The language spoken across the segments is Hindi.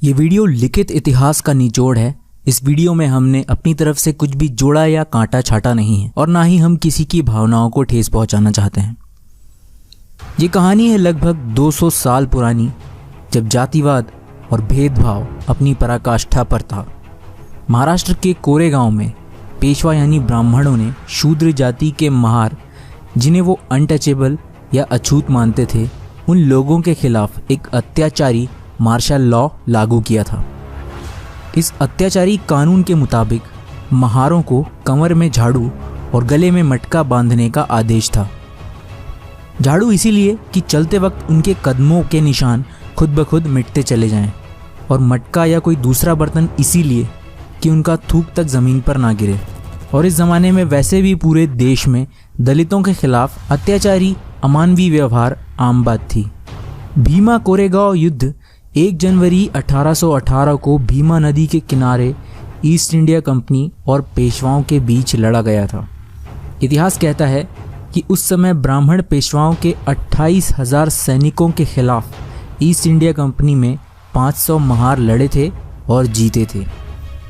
ये वीडियो लिखित इतिहास का निचोड़ है। इस वीडियो में हमने अपनी तरफ से कुछ भी जोड़ा या काटा छाटा नहीं है और ना ही हम किसी की भावनाओं को ठेस पहुंचाना चाहते हैं। ये कहानी है लगभग 200 साल पुरानी, जब जातिवाद और भेदभाव अपनी पराकाष्ठा पर था। महाराष्ट्र के कोरेगांव में पेशवा यानी ब्राह्मणों ने शूद्र जाति के महार, जिन्हें वो अनटचेबल या अछूत मानते थे, उन लोगों के खिलाफ एक अत्याचारी मार्शल लॉ लागू किया था। इस अत्याचारी कानून के मुताबिक महारों को कमर में झाड़ू और गले में मटका बांधने का आदेश था। झाड़ू इसीलिए कि चलते वक्त उनके कदमों के निशान खुद ब खुद मिटते चले जाएं, और मटका या कोई दूसरा बर्तन इसीलिए कि उनका थूक तक ज़मीन पर ना गिरे। और इस ज़माने में वैसे भी पूरे देश में दलितों के खिलाफ अत्याचारी अमानवीय व्यवहार आम बात थी। भीमा कोरेगांव युद्ध 1 जनवरी 1818 को भीमा नदी के किनारे ईस्ट इंडिया कंपनी और पेशवाओं के बीच लड़ा गया था। इतिहास कहता है कि उस समय ब्राह्मण पेशवाओं के 28,000 सैनिकों के खिलाफ ईस्ट इंडिया कंपनी में 500 महार लड़े थे और जीते थे।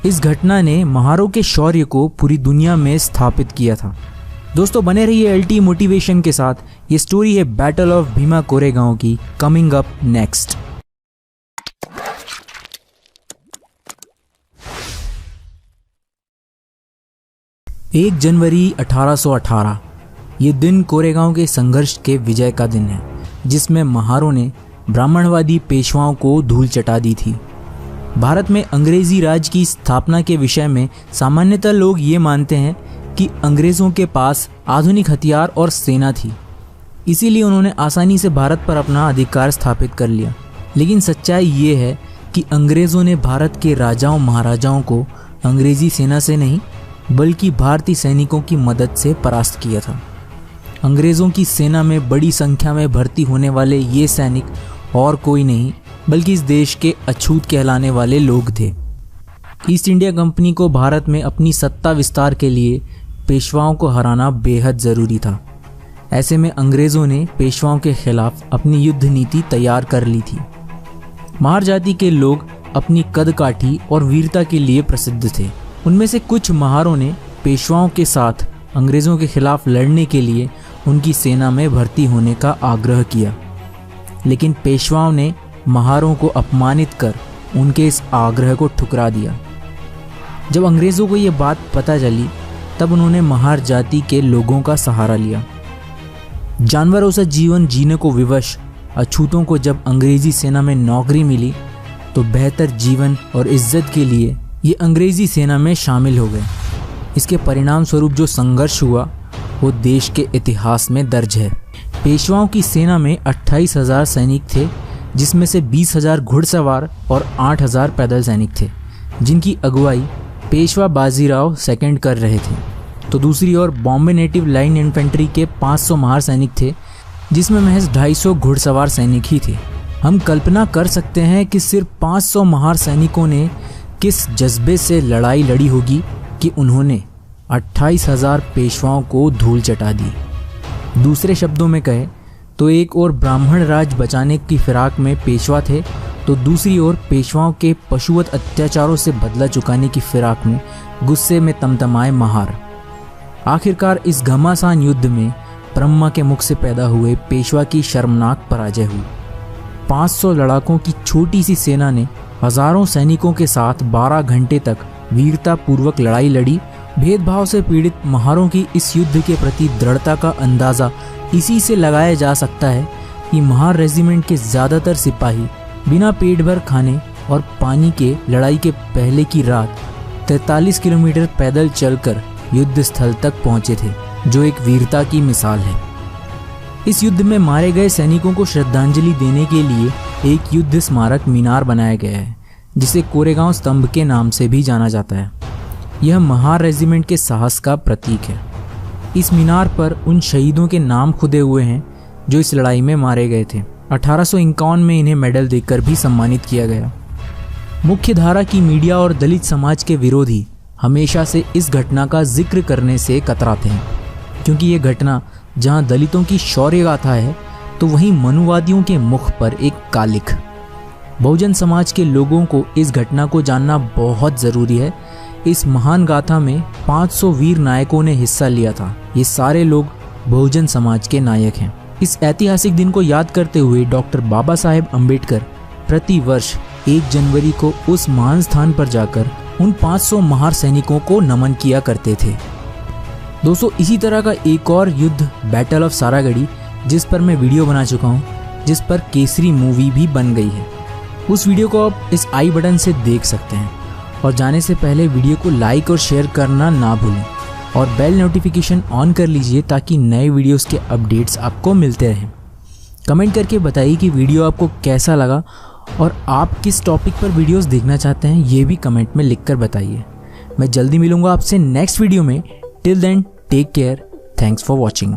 इस घटना ने महारों के शौर्य को पूरी दुनिया में स्थापित किया था। दोस्तों बने रहिए एलटी मोटिवेशन के साथ। ये स्टोरी है बैटल ऑफ भीमा कोरेगांव की, कमिंग अप नेक्स्ट। एक जनवरी 1818 ये दिन कोरेगांव के संघर्ष के विजय का दिन है, जिसमें महारों ने ब्राह्मणवादी पेशवाओं को धूल चटा दी थी। भारत में अंग्रेजी राज की स्थापना के विषय में सामान्यतः लोग ये मानते हैं कि अंग्रेज़ों के पास आधुनिक हथियार और सेना थी, इसीलिए उन्होंने आसानी से भारत पर अपना अधिकार स्थापित कर लिया। लेकिन सच्चाई ये है कि अंग्रेज़ों ने भारत के राजाओं महाराजाओं को अंग्रेज़ी सेना से नहीं बल्कि भारतीय सैनिकों की मदद से परास्त किया था। अंग्रेज़ों की सेना में बड़ी संख्या में भर्ती होने वाले ये सैनिक और कोई नहीं बल्कि इस देश के अछूत कहलाने वाले लोग थे। ईस्ट इंडिया कंपनी को भारत में अपनी सत्ता विस्तार के लिए पेशवाओं को हराना बेहद ज़रूरी था। ऐसे में अंग्रेज़ों ने पेशवाओं के खिलाफ अपनी युद्ध नीति तैयार कर ली थी। महार जाति के लोग अपनी कदकाठी और वीरता के लिए प्रसिद्ध थे। उनमें से कुछ महारों ने पेशवाओं के साथ अंग्रेज़ों के खिलाफ लड़ने के लिए उनकी सेना में भर्ती होने का आग्रह किया, लेकिन पेशवाओं ने महारों को अपमानित कर उनके इस आग्रह को ठुकरा दिया। जब अंग्रेज़ों को ये बात पता चली तब उन्होंने महार जाति के लोगों का सहारा लिया। जानवरों सा जीवन जीने को विवश अछूतों को जब अंग्रेज़ी सेना में नौकरी मिली तो बेहतर जीवन और इज्जत के लिए ये अंग्रेज़ी सेना में शामिल हो गए। इसके परिणाम स्वरूप जो संघर्ष हुआ वो देश के इतिहास में दर्ज है। पेशवाओं की सेना में 28,000 सैनिक थे, जिसमें से 20,000 घुड़सवार और 8,000 पैदल सैनिक थे, जिनकी अगुवाई पेशवा बाजीराव सेकंड कर रहे थे। तो दूसरी ओर बॉम्बे नेटिव लाइन इन्फेंट्री के 500 महार सैनिक थे, जिसमें महज 250 घुड़सवार सैनिक ही थे। हम कल्पना कर सकते हैं कि सिर्फ 500 महार सैनिकों ने किस जज्बे से लड़ाई लड़ी होगी कि उन्होंने 28,000 पेशवाओं को धूल चटा दी। दूसरे शब्दों में कहे तो एक और ब्राह्मण राज बचाने की फिराक में पेशवा थे, तो दूसरी ओर पेशवाओं के पशुवत अत्याचारों से बदला चुकाने की फिराक में गुस्से में तमतमाए महार। आखिरकार इस घमासान युद्ध में ब्रह्मा के मुख से पैदा हुए पेशवा की शर्मनाक पराजय हुई। 500 लड़ाकों की छोटी सी सेना ने हजारों सैनिकों के साथ 12 घंटे तक वीरता पूर्वक लड़ाई लड़ी। भेदभाव से पीड़ित महारों की इस युद्ध के प्रति दृढ़ता का अंदाज़ा इसी से लगाया जा सकता है कि महार रेजिमेंट के ज़्यादातर सिपाही बिना पेट भर खाने और पानी के लड़ाई के पहले की रात 43 किलोमीटर पैदल चलकर युद्ध स्थल तक पहुंचे थे, जो एक वीरता की मिसाल है। इस युद्ध में मारे गए सैनिकों को श्रद्धांजलि देने के लिए एक युद्ध स्मारक मीनार बनाया गया है, जिसे कोरेगांव स्तंभ के नाम से भी जाना जाता है। यह महार रेजिमेंट के साहस का प्रतीक है। इस मीनार पर उन शहीदों के नाम खुदे हुए हैं जो इस लड़ाई में मारे गए थे। 1851 में इन्हें मेडल देकर भी सम्मानित किया गया। मुख्य धारा की मीडिया और दलित समाज के विरोधी हमेशा से इस घटना का जिक्र करने से कतराते हैं, क्योंकि ये घटना जहां दलितों की शौर्य गाथा है तो वहीं मनुवादियों के मुख पर एक कालिख। बहुजन समाज के लोगों को इस घटना को जानना बहुत ज़रूरी है। इस महान गाथा में 500 वीर नायकों ने हिस्सा लिया था। ये सारे लोग बहुजन समाज के नायक हैं। इस ऐतिहासिक दिन को याद करते हुए डॉक्टर बाबा साहेब अम्बेडकर प्रति वर्ष 1 जनवरी को उस महान स्थान पर जाकर उन 500 महान सैनिकों को नमन किया करते थे। दोस्तों, इसी तरह का एक और युद्ध बैटल ऑफ सारागढ़ी, जिस पर मैं वीडियो बना चुका हूँ, जिस पर केसरी मूवी भी बन गई है, उस वीडियो को आप इस आई बटन से देख सकते हैं। और जाने से पहले वीडियो को लाइक और शेयर करना ना भूलें और बेल नोटिफिकेशन ऑन कर लीजिए ताकि नए वीडियोस के अपडेट्स आपको मिलते रहें। कमेंट करके बताइए कि वीडियो आपको कैसा लगा और आप किस टॉपिक पर वीडियोस देखना चाहते हैं, ये भी कमेंट में लिखकर बताइए। मैं जल्दी मिलूंगा आपसे नेक्स्ट वीडियो में। Till then, take care. Thanks for watching.